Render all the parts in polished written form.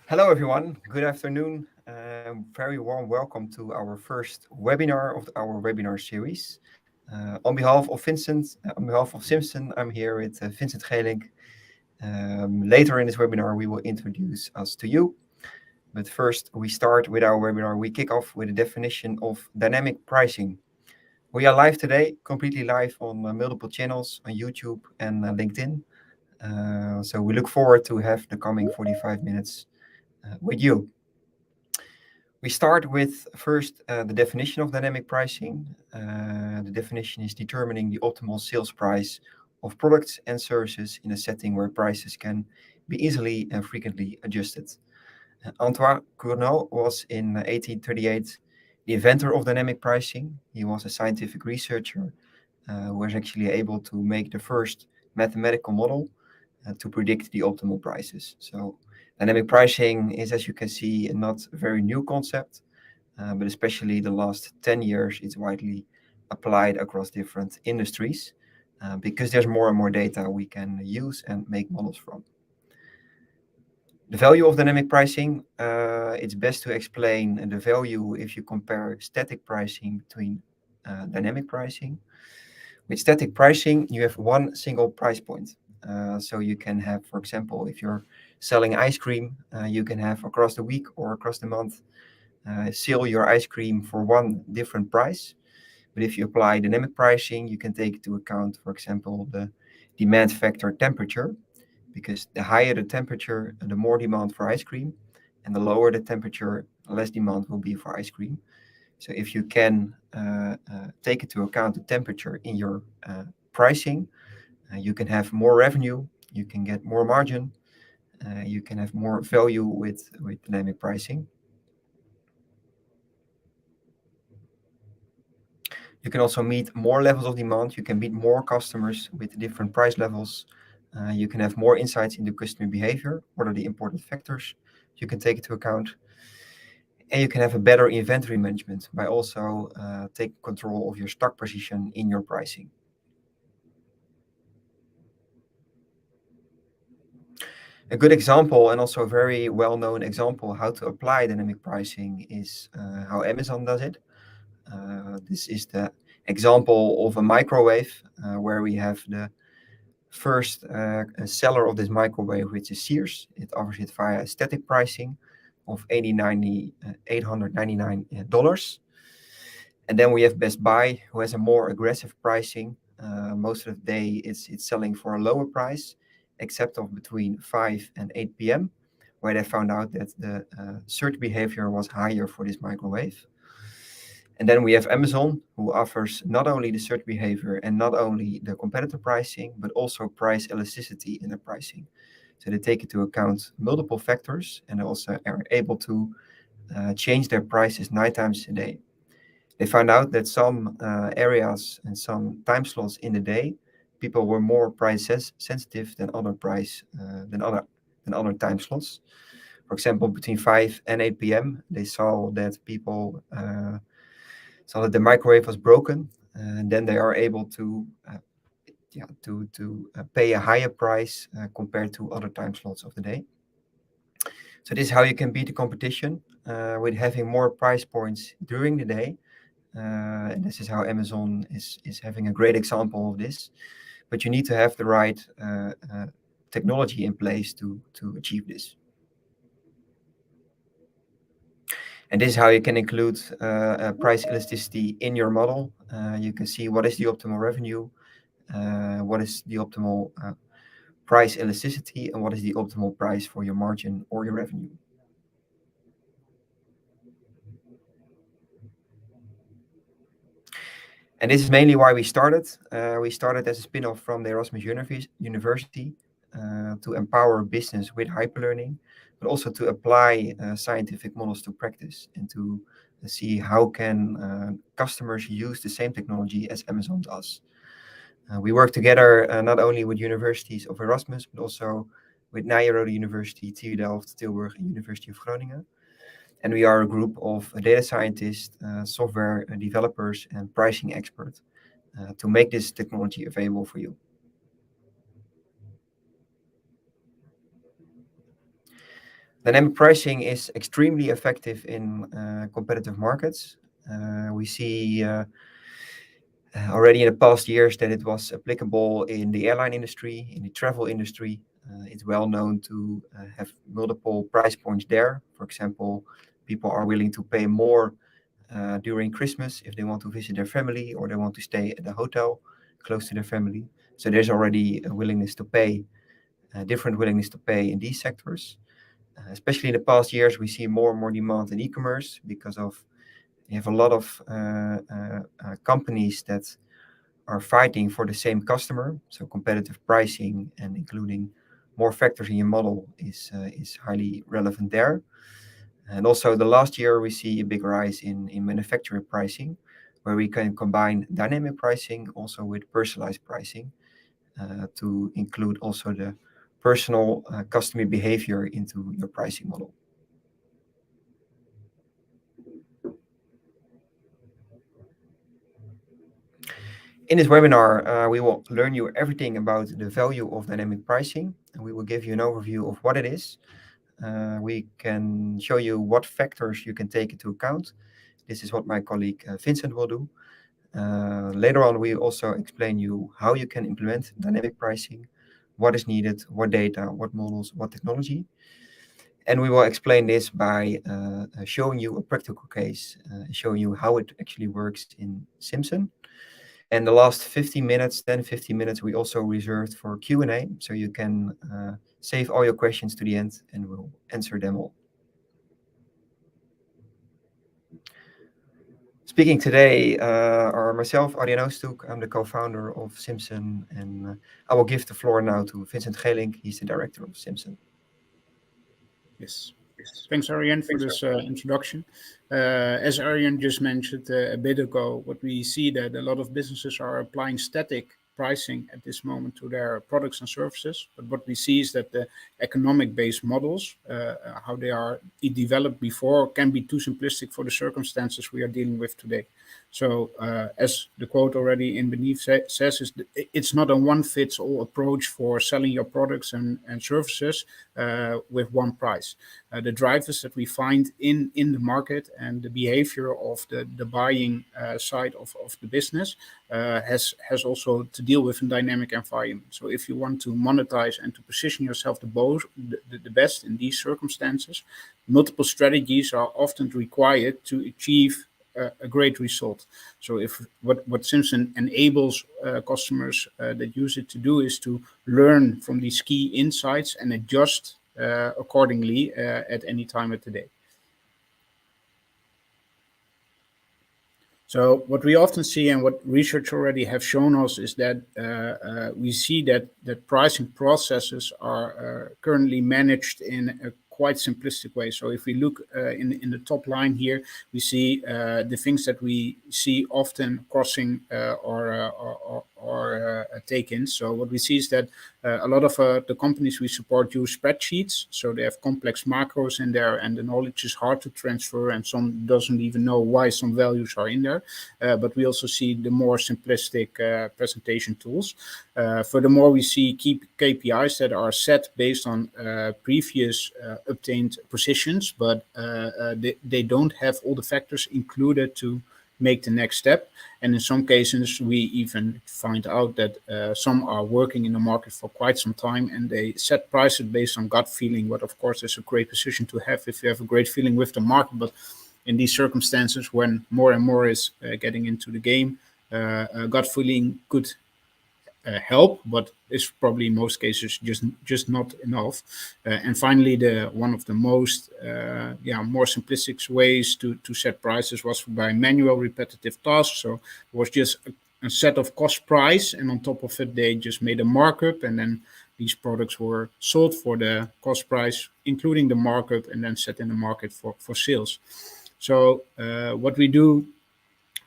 Hello, everyone. Good afternoon. Very warm welcome to our first webinar of our webinar series. On behalf of Vincent, on behalf of SYMSON, I'm here with Vincent Gelink. Later in this webinar, we will introduce us to you. But first, we start with our webinar. We kick off with a definition of dynamic pricing. We are live today, completely live on multiple channels on YouTube and LinkedIn. So we look forward to have the coming 45 minutes with you. We start with first the definition of dynamic pricing. The definition is determining the optimal sales price of products and services in a setting where prices can be easily and frequently adjusted. Antoine Cournot was in 1838 the inventor of dynamic pricing. He was a scientific researcher who was actually able to make the first mathematical model to predict the optimal prices. So dynamic pricing is, as you can see, not a very new concept, but especially the last 10 years, it's widely applied across different industries because there's more and more data we can use and make models from. The value of dynamic pricing, it's best to explain the value if you compare static pricing between dynamic pricing. With static pricing, you have one single price point. So you can have, for example, if you're selling ice cream, you can have across the week or across the month, sell your ice cream for one different price. But if you apply dynamic pricing, you can take into account, for example, the demand factor temperature, because the higher the temperature, the more demand for ice cream, and the lower the temperature, less demand will be for ice cream. So if you can take into account the temperature in your pricing, you can have more revenue, you can get more margin, you can have more value with dynamic pricing. You can also meet more levels of demand. You can meet more customers with different price levels. You can have more insights into customer behavior. What are the important factors you can take into account? And you can have a better inventory management by also taking control of your stock position in your pricing. A good example, and also a very well-known example, how to apply dynamic pricing is how Amazon does it. This is the example of a microwave where we have the first seller of this microwave, which is Sears. It offers it via static pricing of $899. And then we have Best Buy, who has a more aggressive pricing. Most of the day, it's selling for a lower price, except of between 5 and 8 p.m., where they found out that the search behavior was higher for this microwave. And then we have Amazon, who offers not only the search behavior and not only the competitor pricing, but also price elasticity in the pricing. So they take into account multiple factors and also are able to change their prices 9 times a day. They found out that some areas and some time slots in the day, people were more price sensitive than other time slots. For example, between 5 and 8 p.m., they saw that people saw that the microwave was broken, and then they are able to pay a higher price compared to other time slots of the day. So this is how you can beat the competition with having more price points during the day. And this is how Amazon is having a great example of this. But you need to have the right technology in place to achieve this. And this is how you can include price elasticity in your model. You can see what is the optimal revenue, what is the optimal price elasticity, and what is the optimal price for your margin or your revenue. And this is mainly why we started. We started as a spin-off from the Erasmus University to empower business with hyperlearning, but also to apply scientific models to practice and to see how can customers use the same technology as Amazon does. We work together not only with universities of Erasmus, but also with Nyenrode University, TU Delft, Tilburg, and University of Groningen. And we are a group of data scientists, software developers, and pricing experts to make this technology available for you. Dynamic pricing is extremely effective in competitive markets. We see already in the past years that it was applicable in the airline industry, in the travel industry. It's well known to have multiple price points there. For example, people are willing to pay more during Christmas if they want to visit their family or they want to stay at a hotel close to their family. So there's already a willingness to pay, different willingness to pay in these sectors. Especially in the past years, we see more and more demand in e-commerce because of you have a lot of companies that are fighting for the same customer. So competitive pricing and including more factors in your model is highly relevant there. And also the last year we see a big rise in manufacturing pricing, where we can combine dynamic pricing also with personalized pricing to include also the personal customer behavior into your pricing model. In this webinar, we will learn you everything about the value of dynamic pricing, and we will give you an overview of what it is. We can show you what factors you can take into account. This is what my colleague Vincent will do. Later on, we also explain you how you can implement dynamic pricing, what is needed, what data, what models, what technology. And we will explain this by showing you a practical case, showing you how it actually works in SYMSON. And the last 15 minutes, 10-15 minutes, we also reserved for Q&A, so you can save all your questions to the end and we'll answer them all. Speaking today are myself, Arjen Oosthoek. I'm the co-founder of SYMSON, and I will give the floor now to Vincent Geelink. He's the director of SYMSON. Yes. Thanks, Arjen, for this introduction. As Arjen just mentioned a bit ago, what we see that a lot of businesses are applying static pricing at this moment to their products and services. But what we see is that the economic-based models, how they are developed before, can be too simplistic for the circumstances we are dealing with today. So as the quote already in beneath says, it's not a one-fits-all approach for selling your products and services with one price. The drivers that we find in the market and the behavior of the buying side of the business has also to deal with a dynamic environment. So if you want to monetize and to position yourself the best in these circumstances, multiple strategies are often required to achieve a great result. So if what SYMSON enables customers that use it to do is to learn from these key insights and adjust accordingly at any time of the day. So what we often see and what research already have shown us is that we see that pricing processes are currently managed in a quite simplistic way. So if we look in the top line here, we see the things that we see often crossing or take-ins. So what we see is that a lot of the companies we support use spreadsheets. So they have complex macros in there and the knowledge is hard to transfer and some doesn't even know why some values are in there. But we also see the more simplistic presentation tools. Furthermore, we see key KPIs that are set based on previous obtained positions, but they don't have all the factors included to make the next step. And in some cases, we even find out that some are working in the market for quite some time and they set prices based on gut feeling, what of course is a great position to have if you have a great feeling with the market. But in these circumstances, when more and more is getting into the game, gut feeling could help, but is probably in most cases just not enough. And finally, one of the most more simplistic ways to set prices was by manual repetitive tasks. So it was just a set of cost price, and on top of it, they just made a markup, and then these products were sold for the cost price, including the markup, and then set in the market for sales. So what we do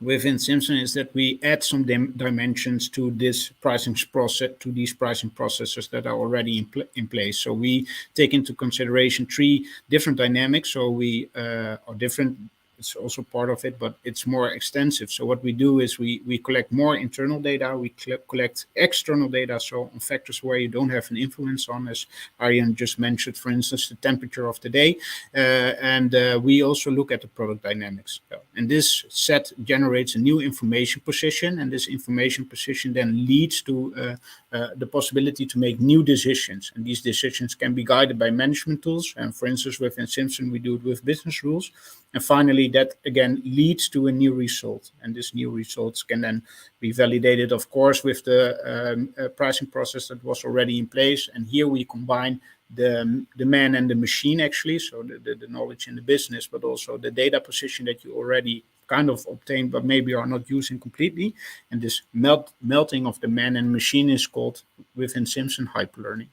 within SYMSON is that we add some dimensions to this pricing process, to these pricing processes that are already in place. So we take into consideration 3 different dynamics. So we are different it's also part of it, but it's more extensive. So what we do is we collect more internal data, we collect external data, so on factors where you don't have an influence on, as Arjen just mentioned, for instance, the temperature of the day, and we also look at the product dynamics. And this set generates a new information position, and this information position then leads to the possibility to make new decisions. And these decisions can be guided by management tools. And for instance, within SYMSON, we do it with business rules. And finally, that again leads to a new result. And this new results can then be validated, of course, with the pricing process that was already in place. And here we combine the man and the machine, actually, so the knowledge in the business, but also the data position that you already kind of obtained, but maybe are not using completely. And this melting of the man and machine is called within SYMSON hyperlearning.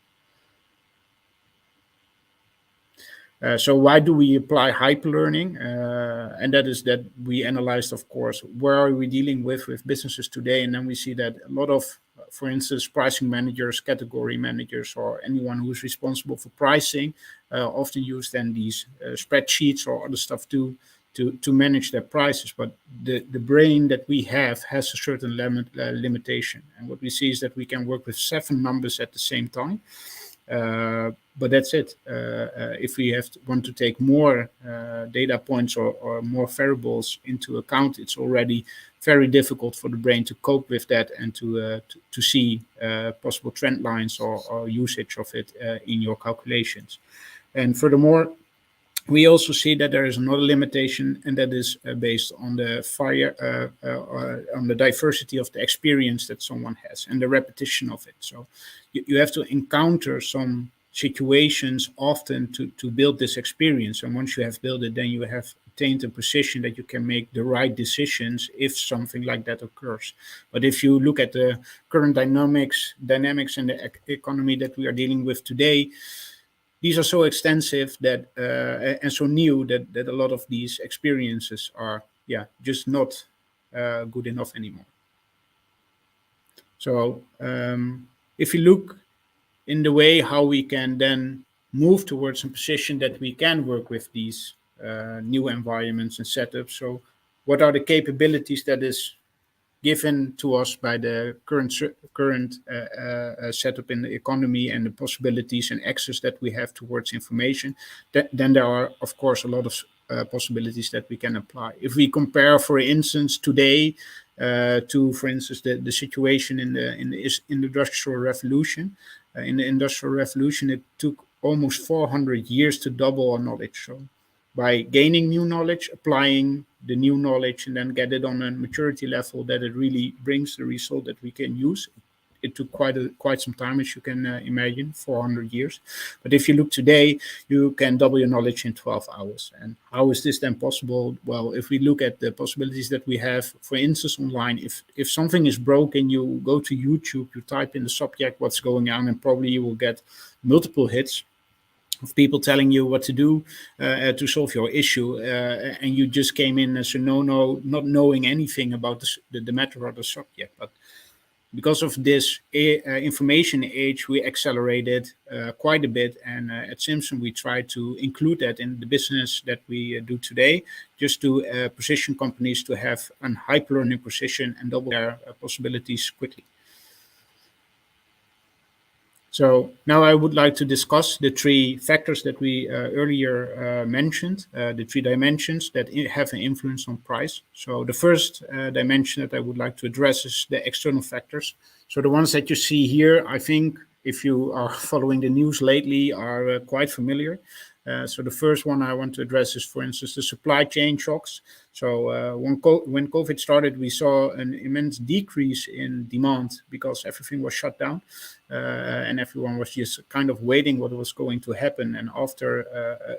So why do we apply hyperlearning? And that is that we analyzed, of course, where are we dealing with businesses today, and then we see that a lot of, for instance, pricing managers, category managers, or anyone who is responsible for pricing often use then these spreadsheets or other stuff to manage their prices. But the brain that we have has a certain limitation. And what we see is that we can work with 7 numbers at the same time. But that's it. If we want to take more data points or more variables into account, it's already very difficult for the brain to cope with that and to see possible trend lines or usage of it in your calculations. And furthermore, we also see that there is another limitation, and that is based on the on the diversity of the experience that someone has and the repetition of it. So you have to encounter some situations often to build this experience. And once you have built it, then you have attained a position that you can make the right decisions if something like that occurs. But if you look at the current dynamics in the economy that we are dealing with today, these are so extensive that and so new that a lot of these experiences are just not good enough anymore. So if you look in the way how we can then move towards a position that we can work with these new environments and setups, so what are the capabilities that is given to us by the current setup in the economy and the possibilities and access that we have towards information, then there are, of course, a lot of possibilities that we can apply. If we compare, for instance, today to, for instance, the situation in the Industrial Revolution. In the Industrial Revolution, it took almost 400 years to double our knowledge. So by gaining new knowledge, applying the new knowledge, and then get it on a maturity level that it really brings the result that we can use. It took quite some time, as you can imagine, 400 years. But if you look today, you can double your knowledge in 12 hours. And how is this then possible? Well, if we look at the possibilities that we have, for instance, online, if something is broken, you go to YouTube, you type in the subject what's going on, and probably you will get multiple hits of people telling you what to do to solve your issue, and you just came in as a no, not knowing anything about the matter or the subject. But because of this information age, we accelerated quite a bit, and at SYMSON we try to include that in the business that we do today, just to position companies to have a hyperlearning position and double their possibilities quickly. So now I would like to discuss the 3 factors that we earlier mentioned, the 3 dimensions that have an influence on price. So the first dimension that I would like to address is the external factors. So the ones that you see here, I think if you are following the news lately, are quite familiar. So the first one I want to address is, for instance, the supply chain shocks. So when COVID started, we saw an immense decrease in demand because everything was shut down, and everyone was just kind of waiting what was going to happen. And after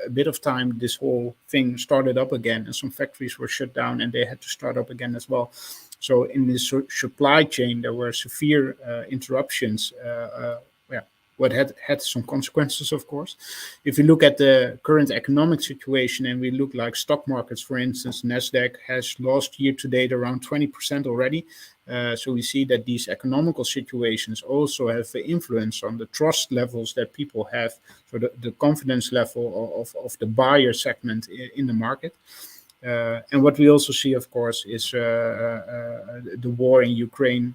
a bit of time, this whole thing started up again, and some factories were shut down, and they had to start up again as well. So in this supply chain, there were severe interruptions. What had some consequences, of course. If you look at the current economic situation and we look like stock markets, for instance, NASDAQ has lost year to date around 20% already. So we see that these economical situations also have an influence on the trust levels that people have, so the confidence level of the buyer segment in the market. And what we also see, of course, is the war in Ukraine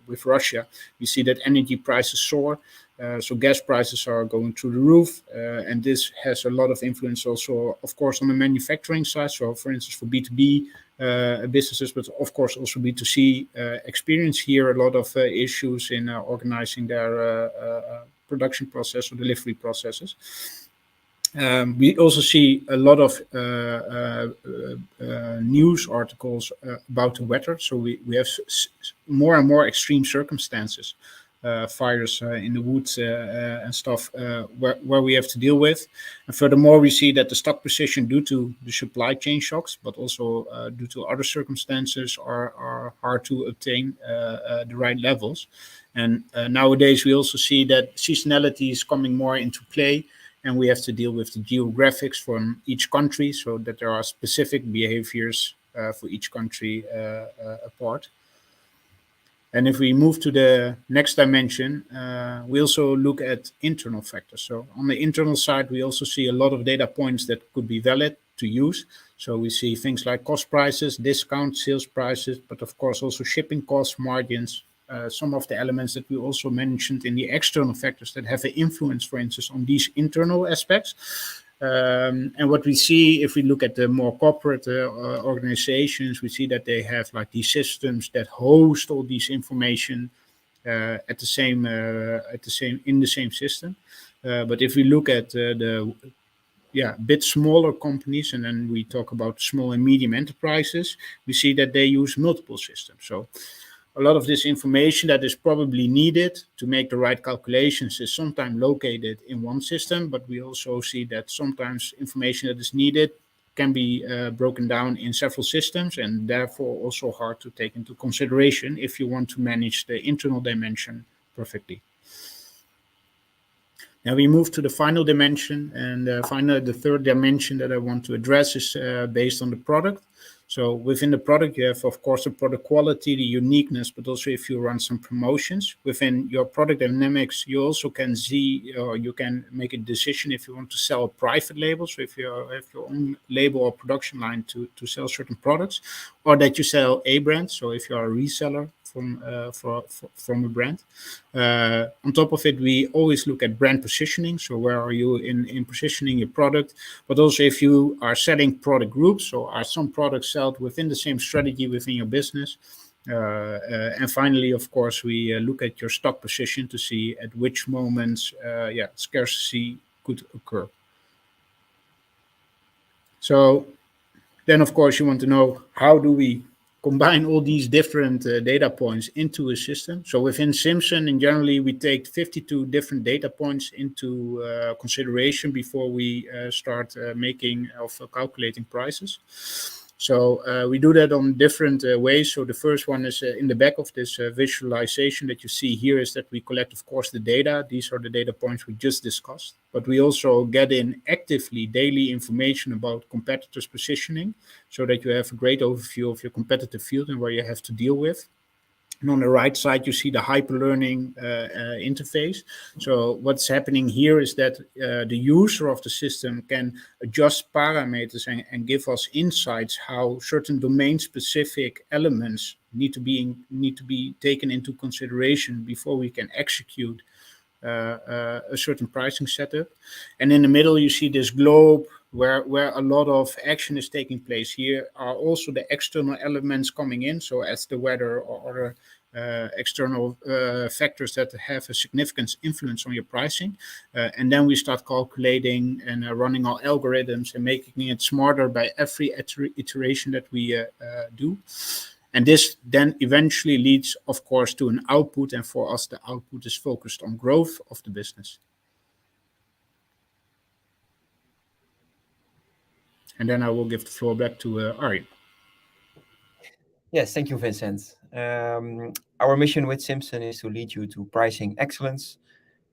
with Russia. We see that energy prices soar. So gas prices are going through the roof, and this has a lot of influence also, of course, on the manufacturing side. So, for instance, for B2B businesses, but of course also B2C, experience here a lot of issues in organizing their production process or delivery processes. We also see a lot of news articles about the weather. So we have more and more extreme circumstances, fires in the woods and stuff where we have to deal with. And furthermore, we see that the stock position due to the supply chain shocks, but also due to other circumstances, are hard to obtain the right levels. And nowadays, we also see that seasonality is coming more into play, and we have to deal with the geographics from each country, so that there are specific behaviors for each country apart. And if we move to the next dimension, we also look at internal factors. So on the internal side, we also see a lot of data points that could be valid to use. So we see things like cost prices, discount, sales prices, but of course also shipping costs, margins, some of the elements that we also mentioned in the external factors that have an influence, for instance, on these internal aspects. And what we see, if we look at the more corporate organizations, we see that they have like these systems that host all these information in the same system. But if we look at the bit smaller companies, and then we talk about small and medium enterprises, we see that they use multiple systems. So a lot of this information that is probably needed to make the right calculations is sometimes located in one system, but we also see that sometimes information that is needed can be broken down in several systems, and therefore also hard to take into consideration if you want to manage the internal dimension perfectly. Now we move to the final dimension, and the third dimension that I want to address is based on the product. So within the product, you have, of course, the product quality, the uniqueness, but also if you run some promotions within your product dynamics, you also can see, or you can make a decision if you want to sell a private label. So if you have your own label or production line to sell certain products, or that you sell a brand. So if you are a reseller from a brand. On top of it, we always look at brand positioning. So where are you in positioning your product? But also if you are selling product groups, so are some products sold within the same strategy within your business? And finally, of course, we look at your stock position to see at which moments scarcity could occur. So then, of course, you want to know, how do we combine all these different data points into a system? So within SYMSON, in generally, we take 52 different data points into consideration before we start calculating prices. So we do that on different ways. So the first one is in the back of this visualization that you see here, is that we collect, of course, the data. These are the data points we just discussed. But we also get in actively daily information about competitors' positioning, so that you have a great overview of your competitive field and where you have to deal with. And on the right side, you see the hyperlearning interface. So what's happening here is that the user of the system can adjust parameters and give us insights how certain domain-specific elements need to be taken into consideration before we can execute a certain pricing setup. And in the middle, you see this globe where a lot of action is taking place. Here are also the external elements coming in, so as the weather or other external factors that have a significant influence on your pricing. And then we start calculating and running our algorithms and making it smarter by every iteration that we do. And this then eventually leads, of course, to an output. And for us, the output is focused on growth of the business. And then I will give the floor back to Arjen. Yes, thank you, Vincent. Our mission with SYMSON is to lead you to pricing excellence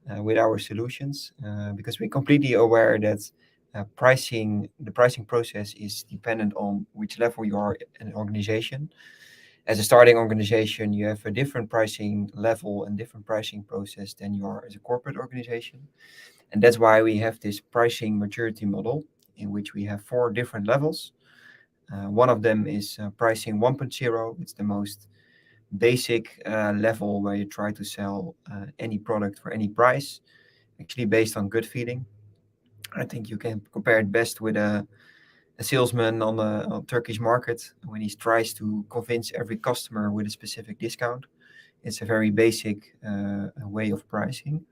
with our solutions, because we're completely aware that the pricing process is dependent on which level you are in an organization. As a starting organization, you have a different pricing level and different pricing process than you are as a corporate organization. And that's why we have this pricing maturity model, in which we have 4 different levels. One of them is pricing 1.0. It's the most basic level where you try to sell any product for any price, actually based on gut feeling. I think you can compare it best with a salesman on the Turkish market when he tries to convince every customer with a specific discount. It's a very basic way of pricing.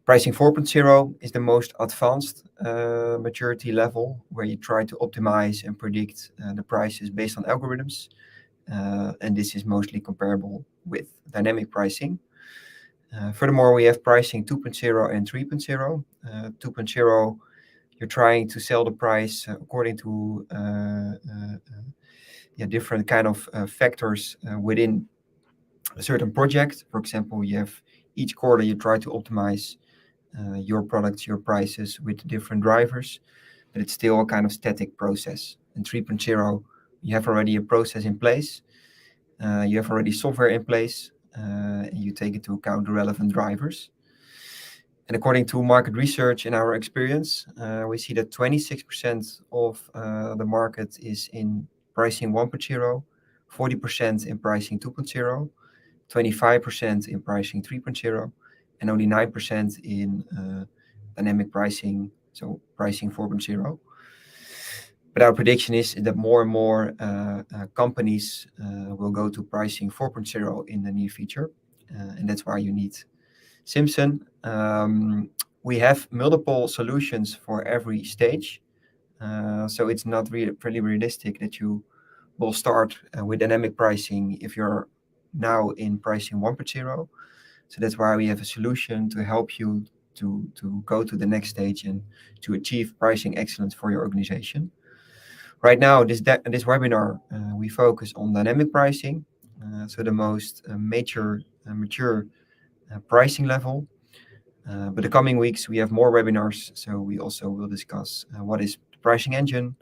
Pricing 4.0 is the most advanced maturity level where you try to optimize and predict the prices based on algorithms. And this is mostly comparable with dynamic pricing. Furthermore, we have pricing 2.0 and 3.0. 2.0, you're trying to sell the price according to different kind of factors within a certain project. For example, you have each quarter you try to optimize your products, your prices with different drivers, but it's still a kind of static process. In 3.0, you have already a process in place, you have already software in place, and you take into account the relevant drivers. And according to market research in our experience, we see that 26% of the market is in pricing 1.0, 40% in pricing 2.0, 25% in pricing 3.0, and only 9% in dynamic pricing, so pricing 4.0. But our prediction is that more and more companies will go to pricing 4.0 in the near future, and that's why you need SYMSON. We have multiple solutions for every stage, so it's not really realistic that you will start with dynamic pricing if you're now in pricing 1.0. So that's why we have a solution to help you to go to the next stage and to achieve pricing excellence for your organization. Right now, this webinar, we focus on dynamic pricing, so the most mature pricing level. But the coming weeks, we have more webinars, so we also will discuss what is the pricing engine,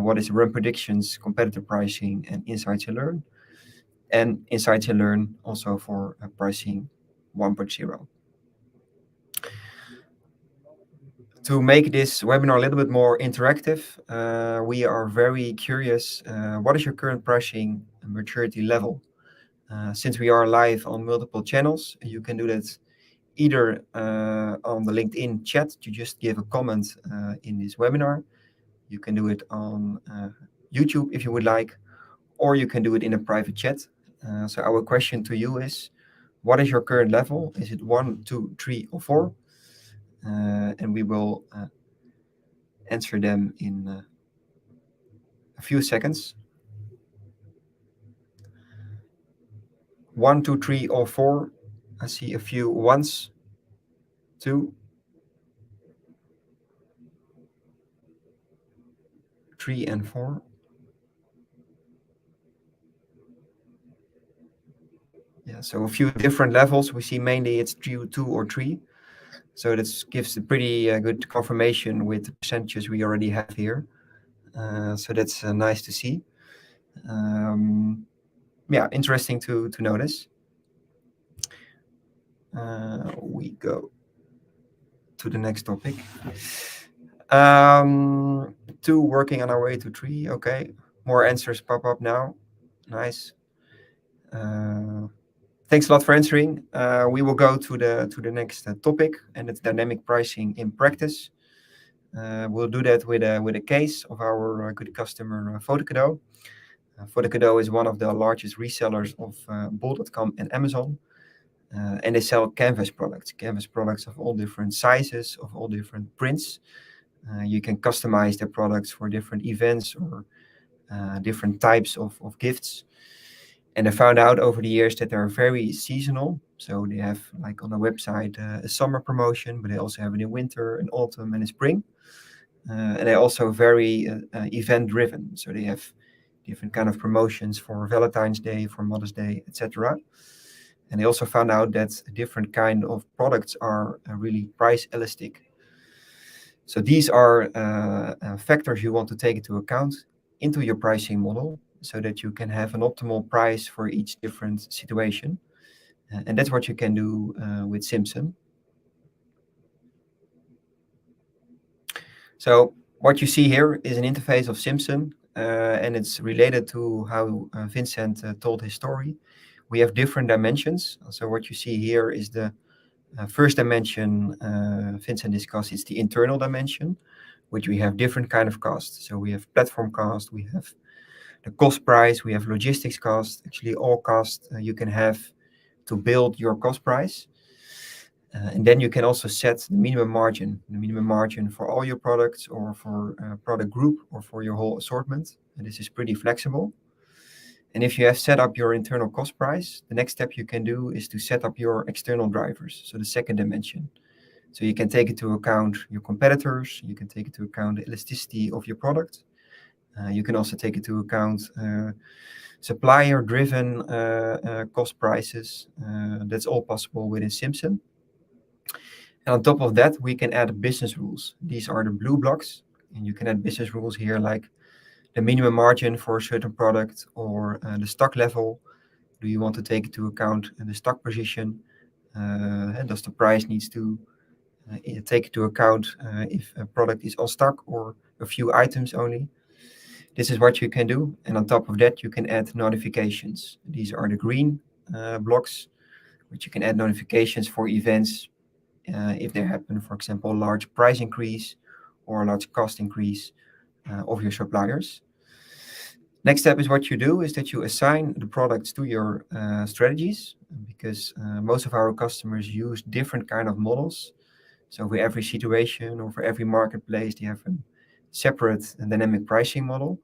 what is run predictions, competitive pricing, and insights and learn. And insights and learn also for pricing 1.0. To make this webinar a little bit more interactive, we are very curious, what is your current pricing maturity level? Since we are live on multiple channels, you can do that either on the LinkedIn chat, you just give a comment in this webinar. You can do it on YouTube if you would like, or you can do it in a private chat. So our question to you is, what is your current level? Is it 1, 2, 3, or 4? And we will answer them in a few seconds. 1, 2, 3, or 4. I see a few ones, 2, 3, and 4. Yeah, so a few different levels. We see mainly it's 2 or 3. So that gives a pretty good confirmation with the percentages we already have here. So that's nice to see. Yeah, interesting to notice. We go to the next topic. 2, working on our way to 3. Okay, more answers pop up now. Nice. Thanks a lot for answering. We will go to the next topic, and it's dynamic pricing in practice. We'll do that with a case of our good customer, Fotocado. Fotocado is one of the largest resellers of bol.com and Amazon, and they sell canvas products of all different sizes, of all different prints. You can customize their products for different events or different types of gifts. And I found out over the years that they're very seasonal. So they have, like on the website, a summer promotion, but they also have it in winter, in autumn, and in spring. And they're also very event-driven. So they have different kind of promotions for Valentine's Day, for Mother's Day, etc. And they also found out that different kind of products are really price elastic. So these are factors you want to take into account into your pricing model, so that you can have an optimal price for each different situation. And that's what you can do with SYMSON. So what you see here is an interface of SYMSON. and it's related to how Vincent told his story. We have different dimensions. So what you see here is the first dimension Vincent discussed. It's the internal dimension, which we have different kind of costs. So we have platform cost, we have the cost price, we have logistics cost, actually all costs you can have to build your cost price. And then you can also set the minimum margin for all your products or for a product group or for your whole assortment. And this is pretty flexible. And if you have set up your internal cost price, the next step you can do is to set up your external drivers, so the second dimension. So you can take into account your competitors, you can take into account the elasticity of your product. You can also take into account supplier-driven cost prices. That's all possible within SYMSON. And on top of that, we can add business rules. These are the blue blocks, and you can add business rules here like the minimum margin for a certain product or the stock level. Do you want to take into account the stock position? And does the price needs to take into account if a product is on stock or a few items only? This is what you can do. And on top of that, you can add notifications. These are the green blocks, which you can add notifications for events if there happen, for example, a large price increase or a large cost increase of your suppliers. Next step is what you do is that you assign the products to your strategies, because most of our customers use different kind of models. So for every situation or for every marketplace, they have a separate and dynamic pricing model.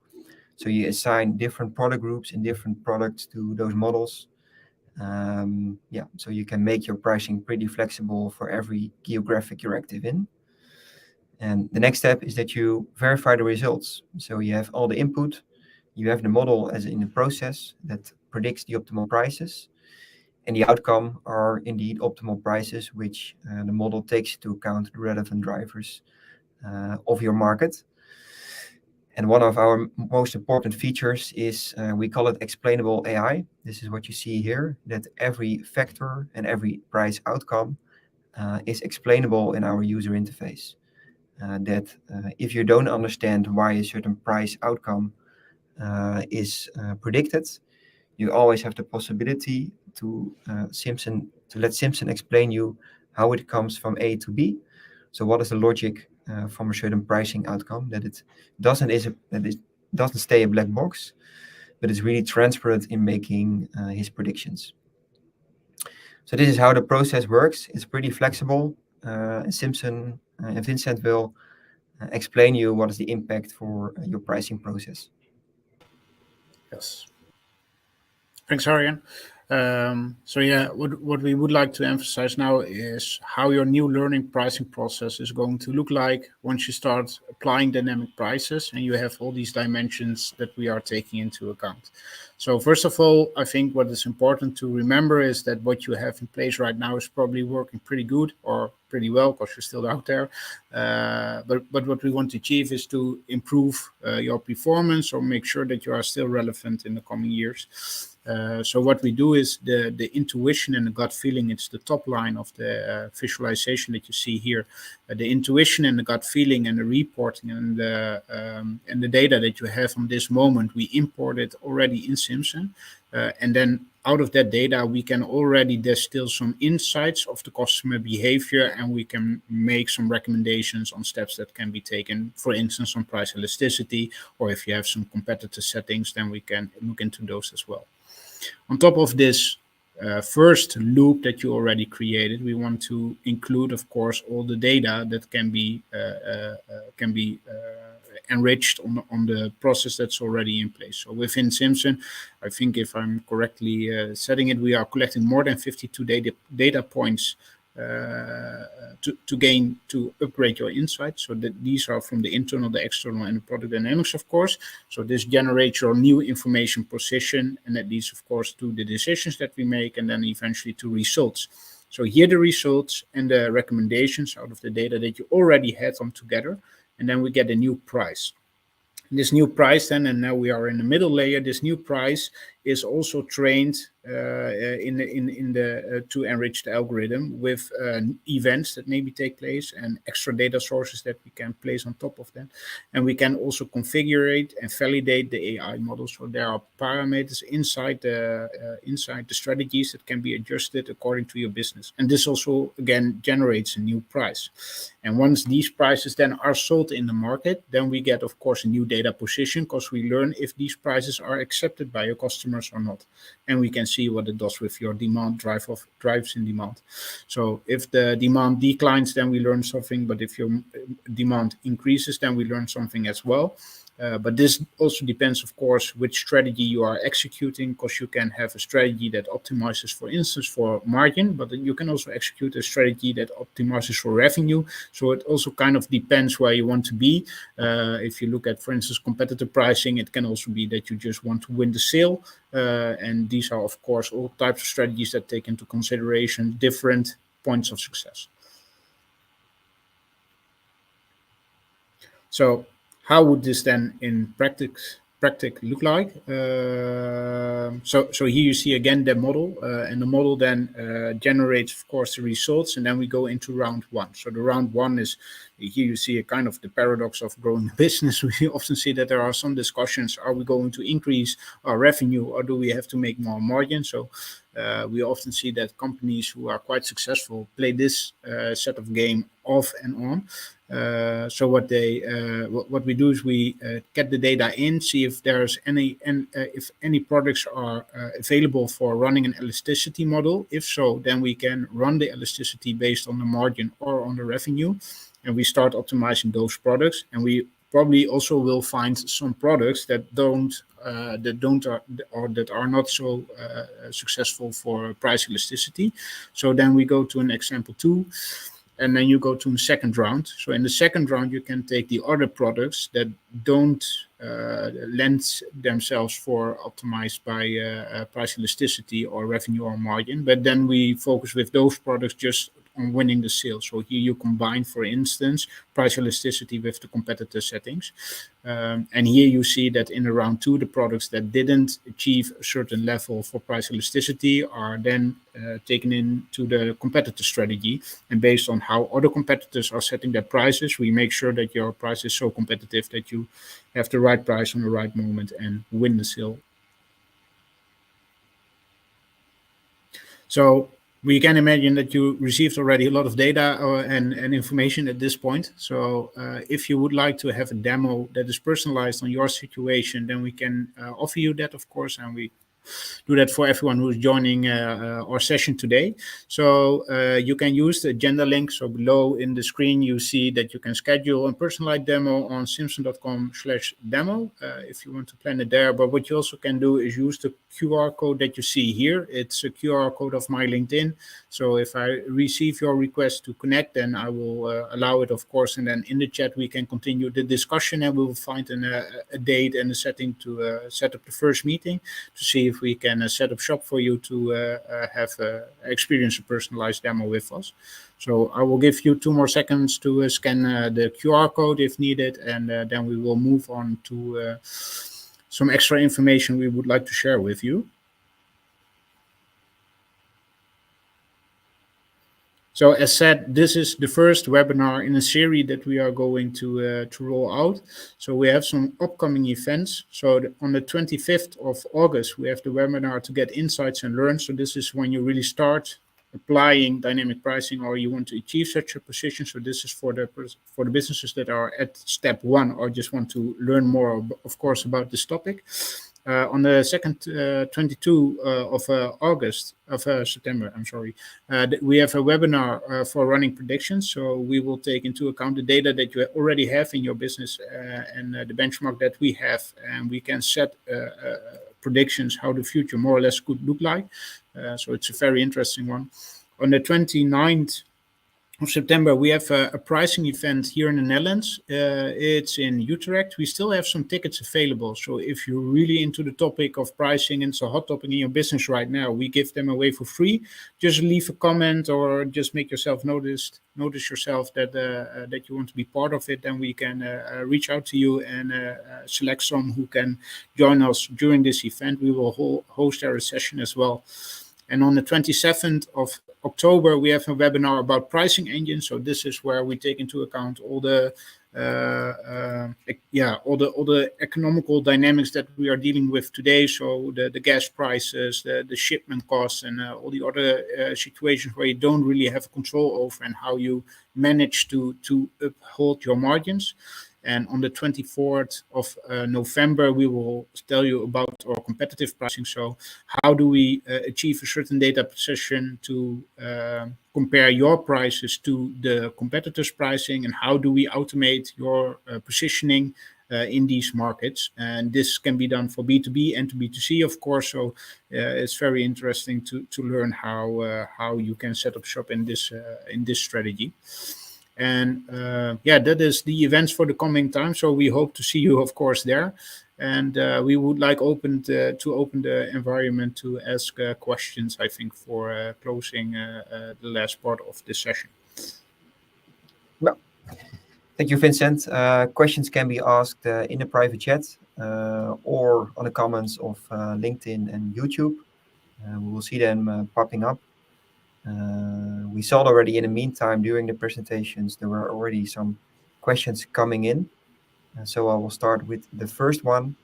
So you assign different product groups and different products to those models. So you can make your pricing pretty flexible for every geographic you're active in. And the next step is that you verify the results. So you have all the input, you have the model as in the process that predicts the optimal prices, and the outcome are indeed optimal prices, which the model takes into account the relevant drivers of your market. And one of our most important features is we call it explainable AI. This is what you see here, that every factor and every price outcome is explainable in our user interface. That if you don't understand why a certain price outcome is predicted, you always have the possibility to let SYMSON explain you how it comes from A to B. So what is the logic from a certain pricing outcome, that it doesn't stay a black box, but it's really transparent in making his predictions. So this is how the process works. It's pretty flexible. SYMSON and Vincent will explain you what is the impact for your pricing process. Yes. Thanks, Arjen. What we would like to emphasize now is how your new learning pricing process is going to look like once you start applying dynamic prices and you have all these dimensions that we are taking into account. So first of all, I think what is important to remember is that what you have in place right now is probably working pretty good or pretty well because you're still out there. But what we want to achieve is to improve your performance or make sure that you are still relevant in the coming years. So what we do is the intuition and the gut feeling. It's the top line of the visualization that you see here. The intuition and the gut feeling and the reporting and the data that you have from this moment, we import it already in SYMSON. And then out of that data, we can already distill some insights of the customer behavior, and we can make some recommendations on steps that can be taken, for instance, on price elasticity, or if you have some competitor settings, then we can look into those as well. On top of this first loop that you already created, we want to include, of course, all the data that can be enriched on the process that's already in place. So within SYMSON, I think if I'm correctly setting it, we are collecting more than 52 data points to upgrade your insights. So that these are from the internal, the external, and the product dynamics, of course. So this generates your new information position, and that leads, of course, to the decisions that we make, and then eventually to results. So here the results and the recommendations out of the data that you already had come together, and then we get a new price. This new price then, and now we are in the middle layer, this new price is also trained in the to enrich the algorithm with events that maybe take place and extra data sources that we can place on top of that. And we can also configure and validate the AI model. So there are parameters inside the strategies that can be adjusted according to your business. And this also again generates a new price. And once these prices then are sold in the market, then we get, of course, a new data position because we learn if these prices are accepted by your customers or not. And we can see what it does with your demand drives in demand. So if the demand declines, then we learn something. But if your demand increases, then we learn something as well. But this also depends, of course, which strategy you are executing, because you can have a strategy that optimizes, for instance, for margin, but you can also execute a strategy that optimizes for revenue. So it also kind of depends where you want to be. If you look at, for instance, competitive pricing, it can also be that you just want to win the sale. And these are, of course, all types of strategies that take into consideration different points of success. So how would this then in practice look like? So here you see again the model, and the model then generates, of course, the results, and then we go into round one. So the round one is, here you see a kind of the paradox of growing a business. We often see that there are some discussions: are we going to increase our revenue, or do we have to make more margin? So we often see that companies who are quite successful play this set of game off and on. So what we do is we get the data in, see if there's if any products are available for running an elasticity model. If so, then we can run the elasticity based on the margin or on the revenue, and we start optimizing those products. And we probably also will find some products that are not so successful for price elasticity. So then we go to an example 2. And then you go to a second round. So in the second round, you can take the other products that don't lend themselves for optimized by price elasticity or revenue or margin. But then we focus with those products just on winning the sale. So here you combine, for instance, price elasticity with the competitor settings. And here you see that in round 2, the products that didn't achieve a certain level for price elasticity are then taken into the competitor strategy. And based on how other competitors are setting their prices, we make sure that your price is so competitive that you have the right price on the right moment and win the sale. So we can imagine that you received already a lot of data and information at this point. So if you would like to have a demo that is personalized on your situation, then we can offer you that, of course, and we do that for everyone who's joining our session today. So you can use the agenda link. So below in the screen, you see that you can schedule a personalized demo on SYMSON.com/demo if you want to plan it there. But what you also can do is use the QR code that you see here. It's a QR code of my LinkedIn. So if I receive your request to connect, then I will allow it, of course. And then in the chat, we can continue the discussion, and we will find a date and a setting to set up the first meeting to see if we can set up shop for you to have experience a personalized demo with us. So I will give you 2 more seconds to scan the QR code if needed, and then we will move on to some extra information we would like to share with you. So as said, this is the first webinar in a series that we are going to roll out. So we have some upcoming events. So on the 25th of August, we have the webinar to get insights and learn. So this is when you really start applying dynamic pricing, or you want to achieve such a position. So this is for the businesses that are at step 1 or just want to learn more, of course, about this topic. On the second 22 of September, we have a webinar for running predictions. So we will take into account the data that you already have in your business and the benchmark that we have, and we can set predictions how the future more or less could look like. So it's a very interesting one. On the 29th of September, we have a pricing event here in the Netherlands. It's in Utrecht. We still have some tickets available. So if you're really into the topic of pricing and it's a hot topic in your business right now, we give them away for free. Just leave a comment or just make yourself notice yourself that that you want to be part of it. Then we can reach out to you and select some who can join us during this event. We will host our session as well. And on the 27th of October, we have a webinar about pricing engines. So this is where we take into account all the all the economical dynamics that we are dealing with today. So the gas prices, the shipment costs, and all the other situations where you don't really have control over, and how you manage to uphold your margins. And on the 24th of November, we will tell you about our competitive pricing. So how do we achieve a certain data position to compare your prices to the competitors' pricing, and how do we automate your positioning in these markets? And this can be done for B2B and to B2C, of course. So it's very interesting to learn how you can set up shop in this strategy. And that is the events for the coming time. So we hope to see you, of course, there. And we would like to open the environment to ask questions, I think, for closing the last part of this session. Well, thank you, Vincent. Questions can be asked in the private chat or on the comments of LinkedIn and YouTube. We will see them popping up. We saw already in the meantime during the presentations there were already some questions coming in. So I will start with the first one.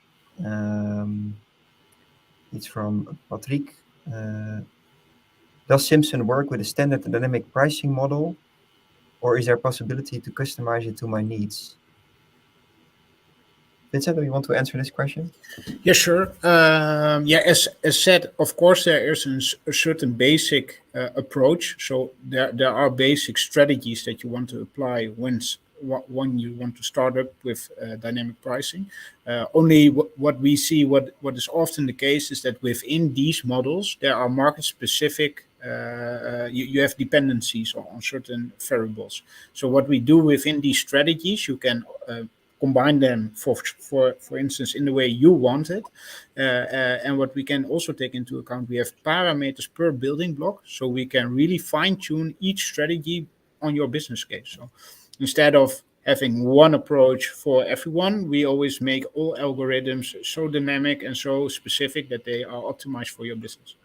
It's from Patrick. Does SYMSON work with a standard dynamic pricing model, or is there a possibility to customize it to my needs? Vincent, do you want to answer this question? Yeah, sure. As said, of course, there is a certain basic approach. So there are basic strategies that you want to apply when you want to start up with dynamic pricing. Only what we see, what is often the case, is that within these models, there are market-specific. You have dependencies on certain variables. So what we do within these strategies, you can combine them for instance in the way you want it, and what we can also take into account, we have parameters per building block, so we can really fine-tune each strategy on your business case. So instead of having one approach for everyone, we always make all algorithms so dynamic and so specific that they are optimized for your business.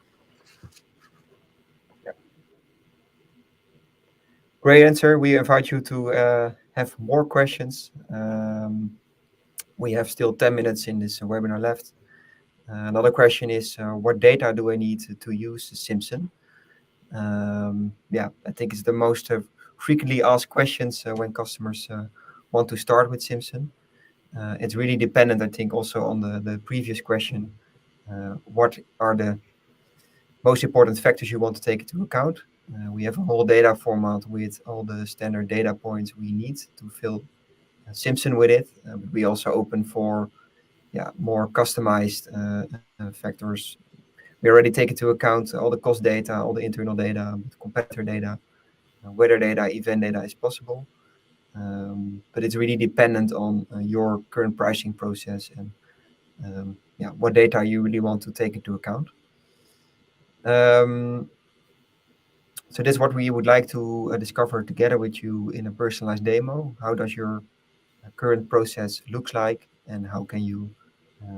Great answer. We invite you to have more questions. We have still 10 minutes in this webinar left. Another question is, what data do I need to use SYMSON? I think it's the most frequently asked questions when customers want to start with SYMSON. It's really dependent, I think, also on the previous question. What are the most important factors you want to take into account? We have a whole data format with all the standard data points we need to fill SYMSON with it. But we also open for more customized factors. We already take into account all the cost data, all the internal data, competitor data, weather data, event data is possible. But it's really dependent on your current pricing process and what data you really want to take into account. So that's what we would like to discover together with you in a personalized demo. How does your current process look like, and how can you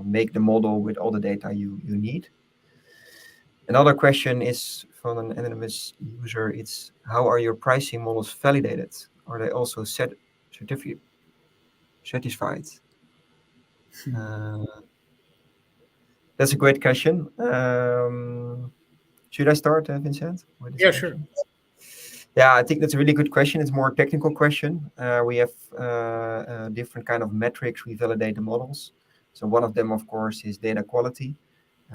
make the model with all the data you need? Another question is from an anonymous user. It's, how are your pricing models validated? Are they also satisfied? That's a great question. Should I start, Vincent? Yeah, sure. Yeah, I think that's a really good question. It's more a technical question. We have different kind of metrics we validate the models. So one of them, of course, is data quality.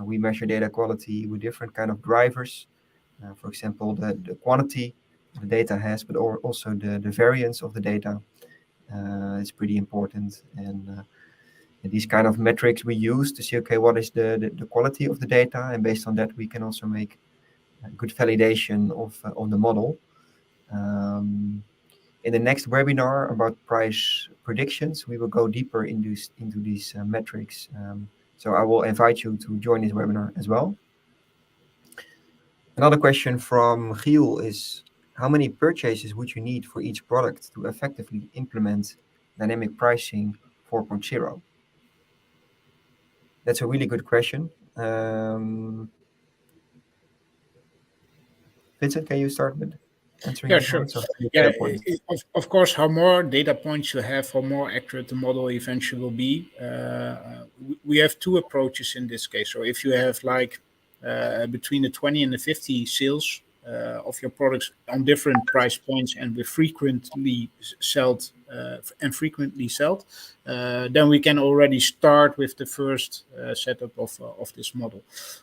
We measure data quality with different kind of drivers. For example, the quantity the data has, but also the variance of the data is pretty important. And these kind of metrics we use to see, okay, what is the quality of the data? And based on that, we can also make good validation of the model. In the next webinar about price predictions, we will go deeper into these metrics. So I will invite you to join this webinar as well. Another question from Giel is, how many purchases would you need for each product to effectively implement dynamic pricing 4.0? That's a really good question. Vincent, can you start with answering Yeah, that sure. one? So how many Yeah, data points? of course, how more data points you have, how more accurate the model eventually will be. We have two approaches in this case. So if you have like between the 20 and the 50 sales of your products on different price points and with frequently sold, then we can already start with the first setup of this model.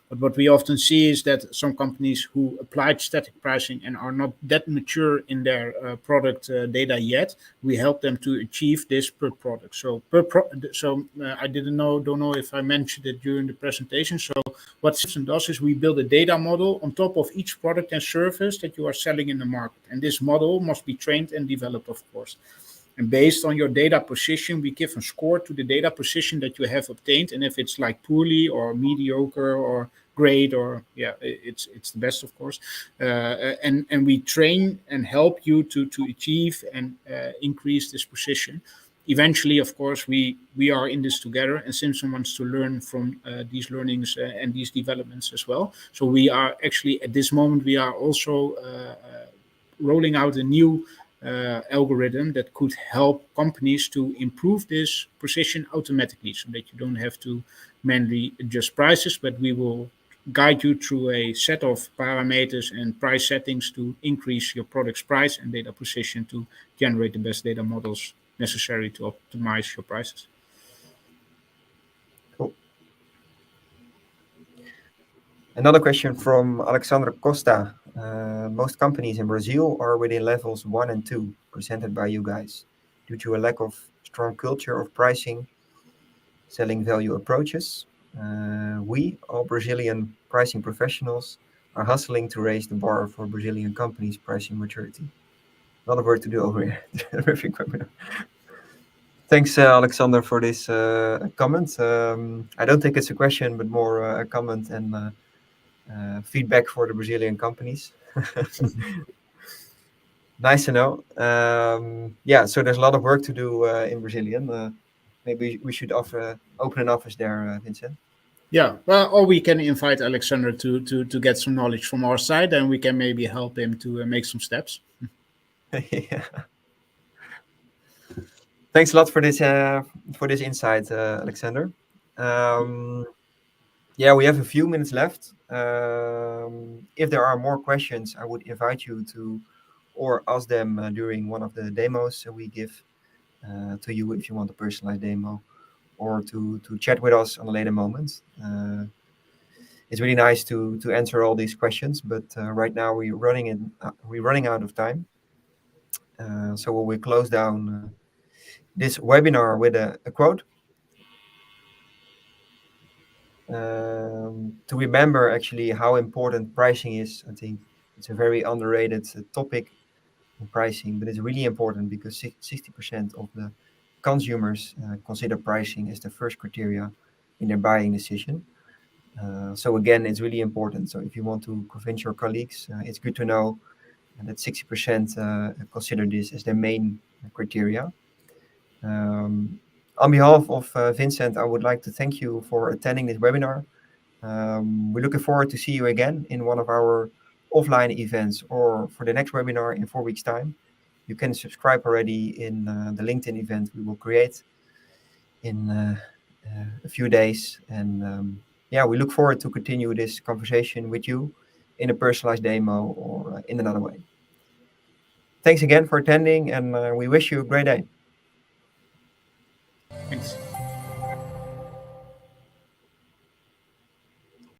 But what we often see is that some companies who applied static pricing and are not that mature in their product data yet, we help them to achieve this per product. So I don't know if I mentioned it during the presentation. So what SYMSON does is we build a data model on top of each product and service that you are selling in the market, and this model must be trained and developed, of course. And based on your data position, we give a score to the data position that you have obtained. And if it's like poorly or mediocre or great, or it's the best, of course. And we train and help you to achieve and increase this position. Eventually, of course, we are in this together, and SYMSON wants to learn from these learnings and these developments as well. So we are actually, at this moment, we are also rolling out a new algorithm that could help companies to improve this precision automatically, so that you don't have to manually adjust prices, but we will guide you through a set of parameters and price settings to increase your product's price and data precision to generate the best data models necessary to optimize your prices. Cool. Another question from Alexandra Costa. Most companies in Brazil are within levels 1 and 2 presented by you guys due to a lack of strong culture of pricing, selling value approaches. We, all Brazilian pricing professionals, are hustling to raise the bar for Brazilian companies' pricing maturity. A lot of work to do over here. Terrific webinar. Thanks, Alexander, for this comment. I don't think it's a question, but more a comment and feedback for the Brazilian companies. Nice to know. So there's a lot of work to do in Brazilian. Maybe we should open an office there, Vincent. Yeah, well, or we can invite Alexander to get some knowledge from our side, and we can maybe help him to make some steps. Yeah. Thanks a lot for this insight, Alexander. We have a few minutes left. If there are more questions, I would invite you to or ask them during one of the demos we give to you if you want a personalized demo, or to chat with us on a later moment. It's really nice to answer all these questions, but right now we're running out of time. So we'll close down this webinar with a quote. To remember actually how important pricing is. I think it's a very underrated topic in pricing, but it's really important because 60% of the consumers consider pricing as the first criteria in their buying decision. So again, it's really important. So if you want to convince your colleagues, it's good to know that 60% consider this as their main criteria. On behalf of Vincent, I would like to thank you for attending this webinar. We're looking forward to see you again in one of our offline events or for the next webinar in 4 weeks' time. You can subscribe already in the LinkedIn event we will create in a few days. And we look forward to continue this conversation with you in a personalized demo or in another way. Thanks again for attending, and we wish you a great day.